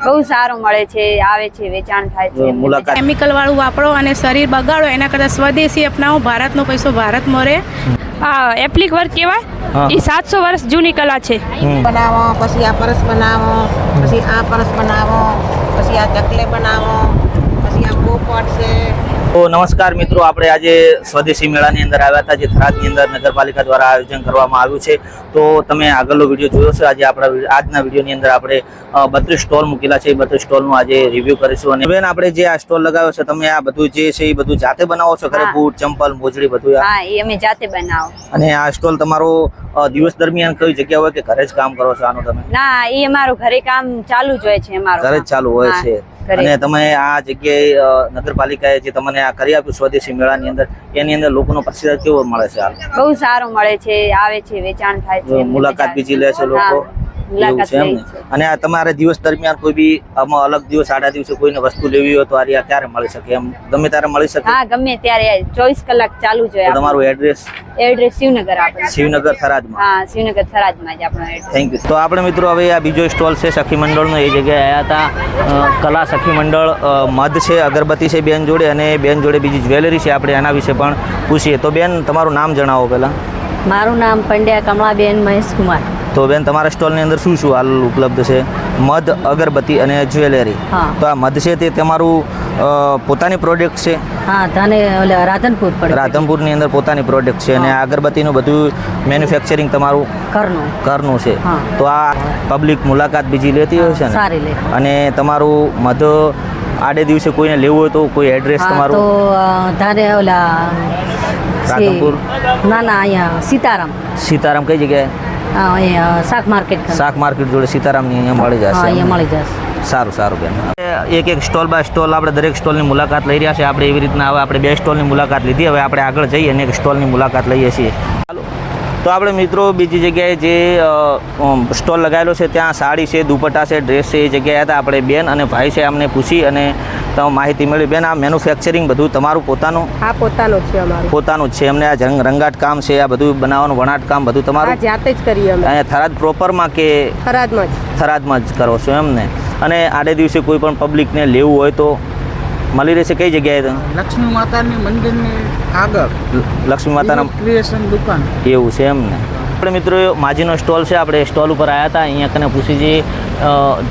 બહુ સારું મળે છે, આવે છે, વેચાણ થાય છે। મુલાકાત કેમિકલ વાળું વાપરો અને શરીર બગાડો એના કરતાં સ્વદેશી અપનાવો, ભારતનો પૈસો ભારત મરે। આ એપ્લિક વર્ક કહેવાય, એ 700 વર્ષ જૂની કલા છે। બનાવો, પછી આ પરસ બનાવો, પછી આ પરસ બનાવો, પછી આ ચકલે બનાવો, પછી આ પોપટ છે। તો નમસ્કાર મિત્રો, આપણે આજે સ્વદેશી મેળાની અંદર આવ્યા હતા, જે થરાદની અંદર નગરપાલિકા દ્વારા આયોજન કરવામાં આવ્યું છે। તો તમે આગળનો વિડીયો જોયો છે। આજે આજના વિડીયોની અંદર આપણે 32 સ્ટોલ મૂકેલા છે, 32 સ્ટોલનું આજે રિવ્યુ કરીશું। અને બેન, આપણે જે આ સ્ટોલ લગાવ્યો છે, તમે આ બધું જે છે એ બધું જાતે બનાવો છો? ઘરે બૂટ, ચંપલ, મોજડી બધું? હા, એ અમે જાતે બનાવો। અને આ સ્ટોલ તમારો દિવસ દરમિયાન કઈ જગ્યા હોય કે ઘરે જ કામ કરો છો આનું તમે? ના, એ અમારું ઘરે કામ ચાલુ જ હોય છે, અમારું ઘરે જ ચાલુ હોય છે। અને તમે આ જગ્યાએ નગરપાલિકાએ જે તમને આ કરી આપ્યું સ્વદેશી મેળાની અંદર, એની અંદર લોકોનો પ્રતિસાદ કેવો મળે છે? હાલ બહુ સારું મળે છે, આવે છે, વેચાણ થાય છે, મુલાકાત બીજી લે છે લોકો? એવું છે એમ ને? અને આ તમારે દિવસ દરમિયાન કોઈ બી આમાં અલગ દિવસ, આડા દિવસે કોઈને વસ્તુ લેવી હોય તો આ ક્યારે મળી શકે? એમ ગમે ત્યારે મળી શકે? હા, ગમે ત્યારે 24 કલાક ચાલુ જ હોય। તમારું એડ્રેસ? એડ્રેસ શિવનગર આપણે, શિવનગર થરાદમાં? હા, શિવનગર થરાદમાં જ આપણો એડ્રેસ। Thank you. તો આપણે મિત્રો હવે આ બીજો સ્ટોલ છે સખી મંડળનો, એ જગ્યાએ આવ્યા હતા। કલા સખી મંડળ મધ છે, અગરબત્તી છે બેન જોડે, અને બેન જોડે બીજી જ્વેલરી છે, આપણે એના વિશે પણ પૂછીએ। તો બેન, તમારું નામ જણાવો પહેલા। મારું નામ પંડ્યા કમળાબેન મહેશકુમાર। તો બેન, તમારા સ્ટોલની અંદર શું શું હાલ ઉપલબ્ધ છે? મધ, અગરબત્તી અને જ્વેલરી। હા। તો આ મધ છે તે તમારું પોતાની પ્રોડક્ટ છે? હા, ધાને ઓલે રાધનપુર પડે, રાધનપુરની અંદર પોતાની પ્રોડક્ટ છે। અને આ અગરબત્તીનું બધું મેન્યુફેક્ચરિંગ તમારું ઘરનું છે? હા। તો આ પબ્લિક મુલાકાત બીજી લેતી હોય છે ને? સારી લે। અને તમારું મધ આડે દિવસે કોઈને લેવું હોય તો કોઈ એડ્રેસ તો તમારું? ધાને ઓલા રાધનપુર? ના ના, અહીંયા સીતારામ। સીતારામ કઈ જગ્યાએ? અહીંયા શાક માર્કેટ, શાક માર્કેટ જોડે સીતારામની અહીંયા મળી જશે? અહીંયા મળી જશે। સારું સારું બેન। એક સ્ટોલ બાય સ્ટોલ આપણે દરેક સ્ટોલની મુલાકાત લઈ રહ્યા છે। આપણે એવી રીતના હવે આપણે 2 સ્ટોલની મુલાકાત લીધી, હવે આપણે આગળ જઈએ અને એક સ્ટોલની મુલાકાત લઈએ છીએ। ચાલો, તો આપણે મિત્રો બીજી જગ્યાએ જે સ્ટોલ લગાવેલો છે ત્યાં સાડી છે, દુપટ્ટા છે, ડ્રેસ છે, એ જગ્યાએ હતા આપણે બેન અને ભાઈ છે, અમને પૂછી અને તમે માહિતી મળી। બેન, આ મેન્યુફેક્ચરિંગ બધું તમારું પોતાનું? હા, પોતાનું છે અમારું, પોતાનું જ છે એમને? આ રંગાટ કામ છે, આ બધું બનાવવાનું વણાટ કામ બધું તમારું? હા, જાતે જ કરીએ અમે। અહીંયા થરાદ પ્રોપરમાં કે થરાદમાં જ કરો છો એમને? અને આડે દિવસે કોઈ પણ પબ્લિકને લેવું હોય તો મળી રહેશે? કઈ જગ્યાએ? લક્ષ્મી માતાની મંદિરની આગળ, લક્ષ્મી માતાના ક્રિએશન દુકાન। એવું છે એમને? આપણે મિત્રો માજીનો સ્ટોલ છે, આપણે સ્ટોલ ઉપર આવ્યા હતા, અહીંયા કને પૂછી જઈએ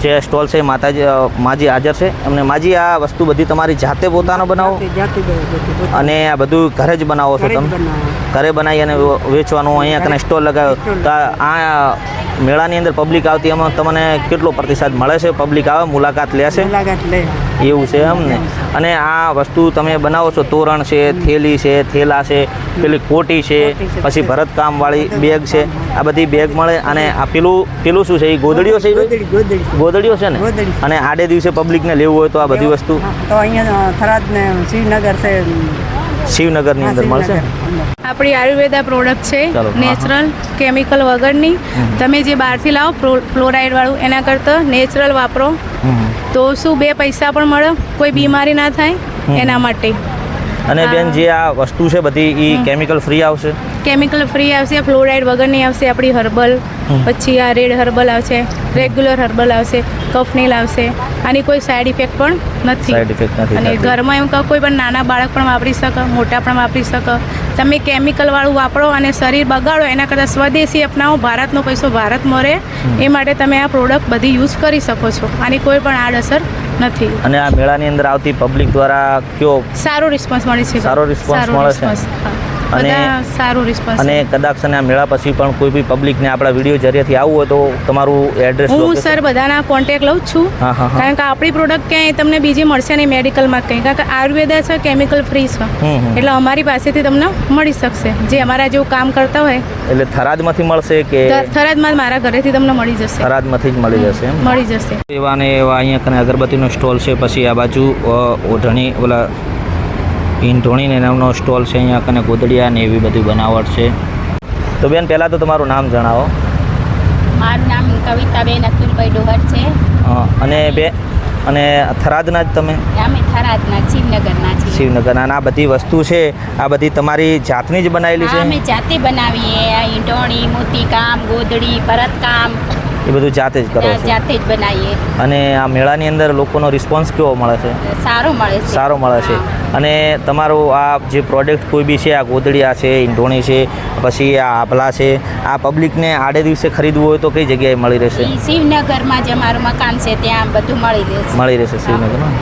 જે સ્ટોલ છે માજી હાજર છે એમને। માજી, આ વસ્તુ બધી તમારી જાતે પોતાનો બનાવો અને આ બધું ઘરે જ બનાવો છો તમે? ઘરે બનાવી અને વેચવાનું અહીંયા કને સ્ટોલ લગાવ્યો, તો આ મેળાની અંદર પબ્લિક આવતી એમાં તમને કેટલો પ્રતિસાદ મળે છે? પબ્લિક આવે, મુલાકાત લે છે? એવું છે એમ ને? અને આ વસ્તુ તમે બનાવો છો, તોરણ છે, થેલી છે, થેલા છે, પેલી કોટી છે, પછી ભરતકામવાળી બેગ છે, આ બધી બેગ મળે। અને આ પેલું શું છે? એ ગોદડીઓ છે? ગોદડીઓ છે ને? અને આડે દિવસે પબ્લિકને લેવું હોય તો આ બધી વસ્તુ તો અહીંયા થરાદ ને શિવનગર છે, શિવનગરની અંદર મળશે? આપણી આયુર્વેદા પ્રોડક્ટ છે, ચાલો, હા, નેચરલ, કેમિકલ વગરની। તમે જે બહારથી લાવો ફ્લોરાઇડ વાળું, એના કરતાં નેચરલ વાપરો તો શું 2 પૈસા પણ મળે, કોઈ બીમારી ના થાય એના માટે। અને બેન, જે આ વસ્તુ છે બધી એ કેમિકલ ફ્રી આવશે? કેમિકલ ફ્રી આવશે, ફ્લોરાઇડ વગરની આવશે આપણી હર્બલ, પછી આ રેડ હર્બલ આવશે, રેગ્યુલર હર્બલ આવશે, કફનીલ આવશે। આની કોઈ સાઈડ ઇફેક્ટ પણ નથી। સાઈડ ઇફેક્ટ નથી? અને ઘરમાં એમ કહો કોઈ પણ નાના બાળક પણ વાપરી શકે, મોટા પણ વાપરી શકે। તમે કેમિકલ વાળું વાપરો અને શરીર બગાડો એના કરતાં સ્વદેશી અપનાવો, ભારતનો પૈસો ભારત મરે, એ માટે તમે આ પ્રોડક્ટ બધી યુઝ કરી શકો છો। આની કોઈ પણ આડઅસર નથી। અને આ મેળાની અંદર આવતી પબ્લિક દ્વારા કયો સારો રિસ્પોન્સ મળે છે? સારો રિસ્પોન્સ મળે છે? અને સારું રિસ્પોન્સ। અને કદાચ આ મેળા પછી પણ કોઈ બી પબ્લિકને આપણા વિડીયો જરિયાથી આવવું હોય તો તમારું એડ્રેસ? હું સર બધાના કોન્ટેક્ટ લઉં છું, કારણ કે આપણી પ્રોડક્ટ ક્યાંય તમને બીજી મળશે નહીં મેડિકલમાં કંઈ, કારણ કે આયુર્વેદા છે, કેમિકલ ફ્રી છે, એટલે અમારી પાસેથી તમને મળી શકશે જે અમારા જેવું કામ કરતા હોય। એટલે થરાદમાંથી મળશે કે? થરાદમાં મારા ઘરેથી તમને મળી જશે। થરાદમાંથી જ મળી જશે? મળી જશે। એવા ને એવા અહીંયા કને અગરબત્તીનો સ્ટોલ છે, પછી આ બાજુ ઓઢણી ઓલા ઢોણીને નામનો સ્ટોલ છે, અહીંયા કને ગોદડિયા ને એવી બધી બનાવટ છે। તો બેન, પહેલાં તો તમારું નામ જણાવો। મારું નામ કવિતાબેન અતુલભાઈ ડોહર છે। અને થરાદના જ તમે? અમે થરાદના, શિવનગરના છીએ। શિવનગરના। આ બધી વસ્તુ છે, આ બધી તમારી જાતની જ બનાવેલી છે? અમે જાતે બનાવીએ। આ ઈંટોણી, મોતીકામ, ગોદડી, ભરતકામ, એ બધું જાતે જ કરો છો જાતે જ બનાવીએ. અને આ મેળાની અંદર લોકોનો રિસ્પોન્સ કેવો મળે છે? સારો મળે છે. સારો મળે છે. અને તમારું આ જે પ્રોડક્ટ કોઈ બી છે, આ ગોદડિયા છે, ઈંઢોણી છે, પછી આ આભલા છે, આ પબ્લિકને આડે દિવસે ખરીદવું હોય તો કઈ જગ્યાએ મળી રહેશે? ઈ શિવનગરમાં જે અમારું મકાન છે ત્યાં બધું મળી રહેશે. મળી રહેશે શિવનગરમાં.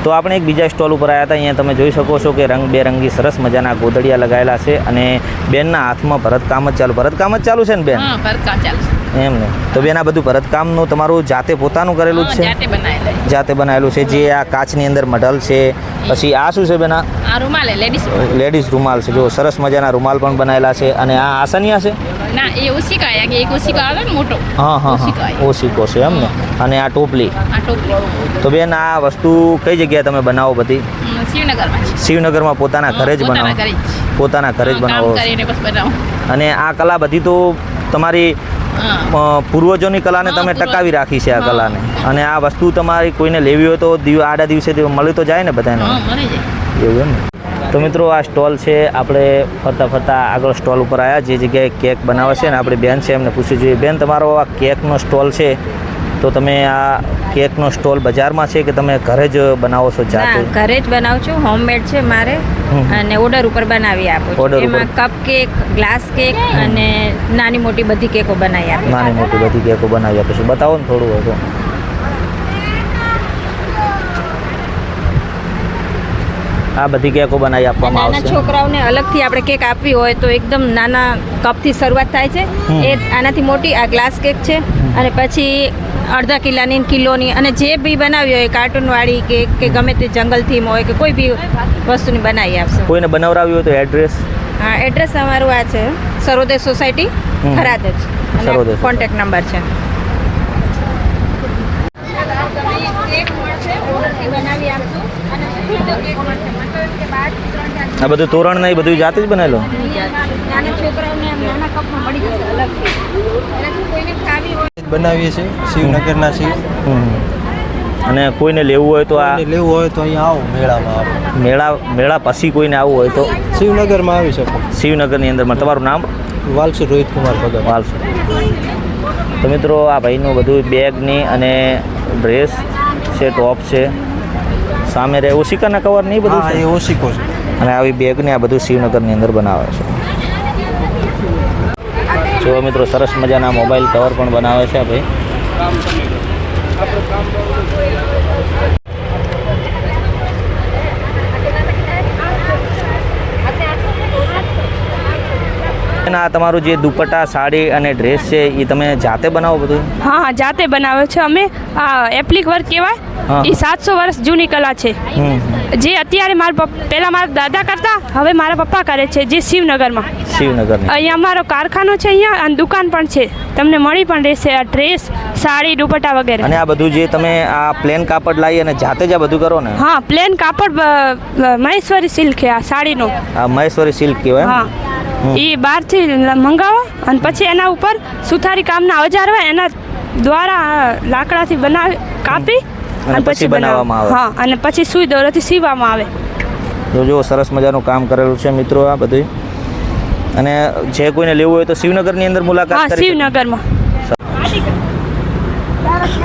તો આપણે એક બીજા સ્ટોલ ઉપર આવ્યા હતા. અહીંયા તમે જોઈ શકો છો કે રંગબેરંગી સરસ મજાના ગોદડિયા લગાવેલા છે અને બેનના હાથમાં ભરતકામ જ ભરતકામ જ ચાલુ છે ને બેન? હા, ભરતકામ ચાલુ છે. એમ ને. તો બેન આ બધું ભરતકામનું તમારું જાતે પોતાનું કરેલું જ છે? જાતે બનાવેલું. જાતે બનાવેલું છે. જે આ કાચની અંદર મઢલ છે, પછી આ શું છે બેન? આ રૂમાલ લેડીઝ રૂમાલ છે. જો સરસ મજાના રૂમાલ પણ બનાવેલા છે. અને આ આસનિયા છે? ના, એ ઓશિકા એક ઓશિકા આવે ને મોટો. હા હા હા, ઓશિકો છે એમ ને. અને આ ટોપલી. આ ટોપલી. તો બેન આ વસ્તુ કઈ જગ્યાએ તમે બનાવો બધી? શિવનગરમાં. શિવનગરમાં પોતાના ઘરે જ બનાવો? પોતાના ઘરે જ બનાવો. અને આ કલા બધી તો તમારી પૂર્વજોની કલાને તમે ટકાવી રાખી છે આ કલાને. અને આ વસ્તુ તમારી કોઈને લેવી હોય તો આડા દિવસે મળી તો જાય ને બધાને? એવું એમ ને. તો મિત્રો આ સ્ટોલ છે. આપણે ફરતા ફરતા આગળ સ્ટોલ ઉપર આવ્યા જે જગ્યાએ કેક બનાવે છે ને આપણી બેન છે, એમને પૂછવું જોઈએ. બેન, તમારો આ કેકનો સ્ટોલ છે તો તમે આ કેકનો સ્ટોલ બજારમાં છે કે તમે ઘરે જ બનાવો છો જાતે? ઘરે જ બનાવું છું. હોમમેડ છે મારે અને ઓર્ડર ઉપર બનાવી આપું છું. એમાં કપ કેક, ગ્લાસ કેક અને નાની મોટી બધી કેકો બનાવી આપું. નાની મોટી બધી કેકો બનાવી આપે છે. બતાવો ને થોડું હોય તો. આ બધી કેકો બનાવી આપવામાં આવશે. નાના છોકરાઓને અલગથી આપણે કેક આપવી હોય તો એકદમ નાના કપથી શરૂઆત થાય છે. એ આનાથી મોટી આ ગ્લાસ કેક છે. અને પછી અડધા કિલોની, કિલોની અને જે બી બનાવી હોય કાર્ટૂનવાળી કેક કે ગમે તે જંગલ થીમ હોય કે કોઈ બી વસ્તુની બનાવી આપશે. કોઈને બનાવરાવી હોય તો એડ્રેસ? હા, એડ્રેસ અમારું આ છે સરોદય સોસાયટી, થરાદ જ. સરોદય કોન્ટેક્ટ નંબર છે. આ બધું તોરણ ને બધું જાતે જ બનાવેલું? નાના છોકરાઓને નાના કપમાં મળી જશે અલગથી. કોઈને ખાવી હોય બનાવીએ છીએ શિવનગરના છીએ. અને કોઈને લેવું હોય તો આ લેવું હોય તો અહીંયા આવો મેળામાં આવો. મેળા પછી કોઈને આવવું હોય તો શિવનગરમાં આવી શકો. શિવનગરની અંદરમાં. તમારું નામ? વાલસુ રોહિત કુમાર ભગત. વાલસુ. તો મિત્રો આ ભાઈનું બધું બેગની અને ડ્રેસ છે, ટોપ છે. સામે રહે ઓશિકાના કવર નહીં બધું છે? એ ઓશિકો છે. અને આવી બેગને આ બધું શિવનગરની અંદર બનાવે છે. જો મિત્રો સરસ મજાના મોબાઈલ કવર પણ બનાવે છે ભાઈ. આ તમારું જે દુપટ્ટા, સાડી અને ડ્રેસ છે એ તમે જાતે બનાવો બધું? હા, જાતે બનાવે છે અમે. આ એપ્લિક વર્ક કહેવાય. એ 700 વર્ષ જૂની કલા છે. જે અત્યારે પહેલા મારા દાદા કરતા, હવે મારા પપ્પા કરે છે, જે શિવનગરમાં. અહીંયા અમારો કારખાનો છે અહીંયા અને દુકાન પણ છે. તમને મળી પણ રહેશે આ ડ્રેસ, સાડી, દુપટ્ટા વગેરે. અને આ બધું જે તમે આ પ્લેન કાપડ લાવી અને જાતે જ આ બધું કરો ને? હા, પ્લેન કાપડ મહેશ્વરી સિલ્ક છે આ સાડીનો. આ મહેશ્વરી સિલ્ક કહેવાય? હા, એ બહારથી મંગાવો અને પછી એના ઉપર સુથારી કામના ઓજાર હોય એના દ્વારા લાકડાથી બનાવી કાપી અને પછી બનાવવામાં આવે. હા, અને પછી સુઈ દોરાથી સીવવામાં આવે. તો જો સરસ મજાનું કામ કરેલું છે મિત્રો આ બધું. અને જે કોઈને લેવું હોય તો શિવનગરની અંદર મુલાકાત કરી? શિવનગરમાં.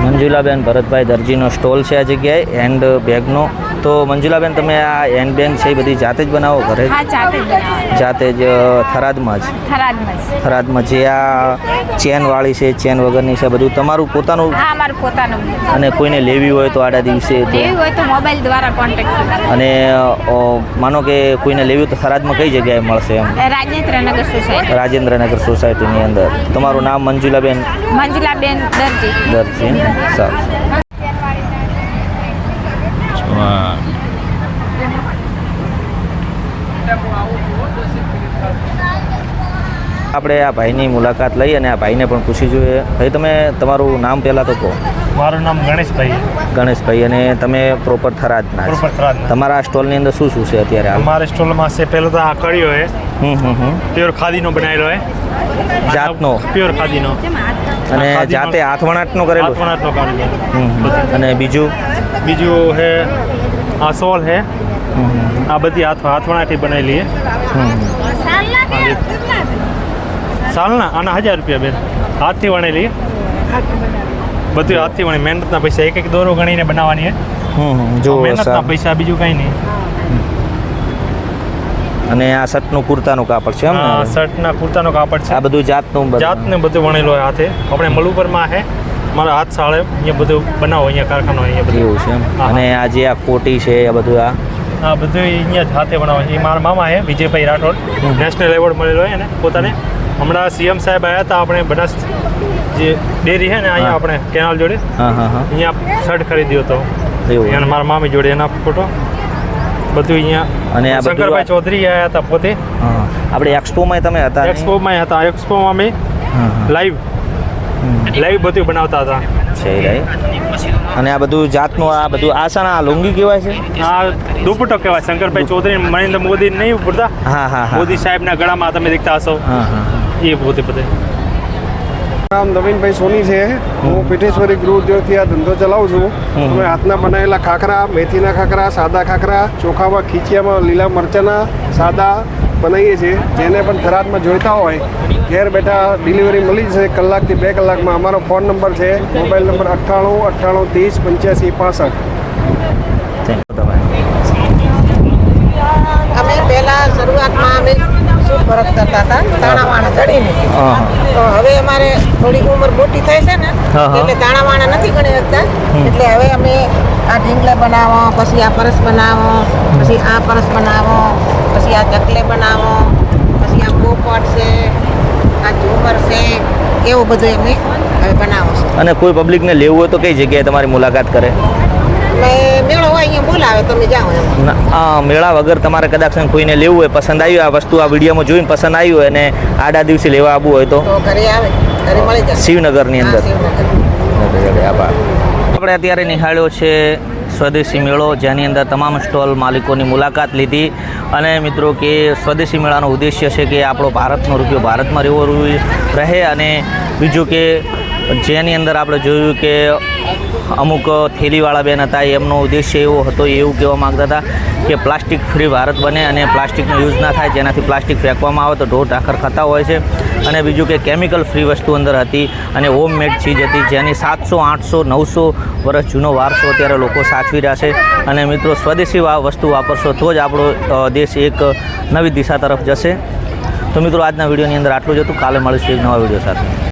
મંજુલાબેન ભરતભાઈ દરજીનો સ્ટોલ છે આ જગ્યાએ હેન્ડ બેગનો. તો મંજુલાબેન, તમે આ હેન્ડ બેગ છે એ બધી જાતે જ બનાવો ઘરે? હા, જાતે જ બનાવો. જાતે જ થરાદમાં જ? થરાદમાં. જે આ ચેન વાળી છે, ચેન વગરની છે, બધું તમારું પોતાનું? હા, અમારું પોતાનું. અને કોઈને લેવી હોય તો આડા દિવસે લેવી હોય તો મોબાઈલ દ્વારા કોન્ટેક્ટ કરો. અને માનો કે કોઈને લેવી હોય તો થરાદમાં કઈ જગ્યાએ મળશે એમ? રાજેન્દ્રનગર સોસાયટી. રાજેન્દ્રનગર સોસાયટીની અંદર. તમારું નામ? મંજુલાબેન દરજી. સારું. આપણે આ ભાઈની મુલાકાત લઈ અને આ ભાઈને પણ પૂછી જોઈએ. ભાઈ, તમે તમારું નામ પહેલાં તો કહો. મારું નામ ગણેશભાઈ. ગણેશભાઈ. અને તમે પ્રોપર થરાદના? તમારા સ્ટોલની અંદર શું શું છે અત્યારે? અમારા સ્ટોલમાં છે પહેલો તો આ કળીઓ છે. પ્યોર ખાદીનો બનાવેલો છે. જાતનો? પ્યોર ખાદીનો. અને જાતે હાથવણાટનો કરેલો? હાથવણાટનો કાઢેલો. અને બીજું છે આ સોલ છે. આ બધી હાથવણાટી બનાવેલી છે. સાલના આના 1000 રૂપિયા બેન. હાથથી વણેલી. બધું હાથથી વણી, મહેનતના પૈસા, એક દોરો ગણીને બનાવવાની જો મહેનતના પૈસા, બીજું કંઈ નહીં. અને આ શર્ટનું કુર્તાનું કાપડ છે એમ ને? શર્ટના કુર્તાનો કાપડ છે. આ બધું જાતનું જાતને બધું વણેલો હોય હાથે. આપણે મલુપરમાં છે મારા હાથ સાળે, અહીંયા બધું બનાવો, અહીંયા કારખાનો અહીંયા બધું એવું છે એમ. અને આ જે આ કોટી છે આ બધું આ બધું અહીંયા જ હાથે બનાવે છે. એ મારા મામા છે વિજયભાઈ રાઠોડ, નેશનલ એવોર્ડ મળેલો હોય ને પોતાને. હમણાં સીએમ સાહેબ આવ્યા હતા આપણે બનાસ જે ડેરી છે ને અહીંયા આપણે કેનાલ જોડે, અહીંયા શર્ટ ખરીદ્યો હતો અને મારા મામી જોડે એના ફોટો બધું અહીંયા. અને શંકરભાઈ ચૌધરી આવ્યા હતા પોતે. આપણે એક્સપોમાં તમે હતા? એક્સપોમાં હતા. એક્સપોમાં અમે લાઈવ બધું બનાવતા હતા. અને આ બધું જાતનું આ બધું આસાના આ લુંગી કહેવાય છે? આ દુપટ્ટો કહેવાય. શંકરભાઈ ચૌધરી નરેન્દ્ર મોદી નહીં ઉપડતા? મોદી સાહેબના ગળામાં તમે દેખતા હશો એ પોતે બધે. નામ નવીનભાઈ સોની છે. હું પીઠેશ્વરી ગૃહ ઉદ્યોગથી આ ધંધો ચલાવું છું. અમે હાથના બનાવેલા ખાખરા, મેથીના ખાખરા, સાદા ખાખરા, ચોખામાં ખીચિયામાં લીલા મરચાંના સાદા બનાવીએ છીએ. જેને પણ થરાદમાં જોઈતા હોય ઘેર બેઠા ડિલિવરી મળી જશે કલાકથી 2 કલાકમાં. અમારો ફોન નંબર છે મોબાઈલ નંબર 98 98 30 85 અમે પહેલા શરૂઆતમાં અમે શું ફરક કરતા હતા દાણાવાણા જડીને. તો હવે અમારે થોડી ઉંમર મોટી થઈ છે ને એટલે દાણાવાણા નથી ગણી શકતા. એટલે હવે અમે આ ઢીંગલા બનાવો, પછી આ પરસ બનાવો, પછી આ પરસ બનાવો, પછી આ ચકલે બનાવો, પછી આ પોપટ છે, આ ઝુમર છે, એવું બધું અમે હવે બનાવો છે. અને કોઈ પબ્લિકને લેવું હોય તો કઈ જગ્યાએ તમારી મુલાકાત કરે? મેળો હોય અહીંયા બોલાવે તમે જાઓ એમ. મેળા વગર તમારે કદાચ કોઈને લેવું હોય, પસંદ આવ્યું આ વસ્તુ, આ વિડીયોમાં જોઈને પસંદ આવ્યું હોય અને આડા દિવસે લેવા આવવું હોય તો ઘરે આવે, ઘરે મળી જાય શિવનગરની અંદર. આપણે અત્યારે નિહાળ્યો છે સ્વદેશી મેળો, જેની અંદર તમામ સ્ટોલ માલિકોની મુલાકાત લીધી. અને મિત્રો કે સ્વદેશી મેળાનો ઉદ્દેશ્ય છે કે આપણો ભારતનો રૂપિયો ભારતમાં રહે. અને બીજું કે જેની અંદર આપણે જોયું કે અમુક થેલીવાળા બેન હતા, એમનો ઉદ્દેશ્ય એવો હતો, એવું કહેવા માગતા હતા કે પ્લાસ્ટિક ફ્રી ભારત બને અને પ્લાસ્ટિકનો યુઝ ના થાય, જેનાથી પ્લાસ્ટિક ફેંકવામાં આવે તો ઢોર ઢાંખર ખાતા હોય છે. અને બીજું કે કેમિકલ ફ્રી વસ્તુ અંદર હતી અને હોમમેડ ચીજ હતી, જેની 700 800 900 વર્ષ જૂનો વારસો અત્યારે લોકો સાચવી રહ્યા છે. અને મિત્રો સ્વદેશી વસ્તુ વાપરશો તો જ આપણો દેશ એક નવી દિશા તરફ જશે. તો મિત્રો આજના વિડીયોની અંદર આટલું જ હતું. કાલે મળીશું એક નવા વિડીયો સાથે.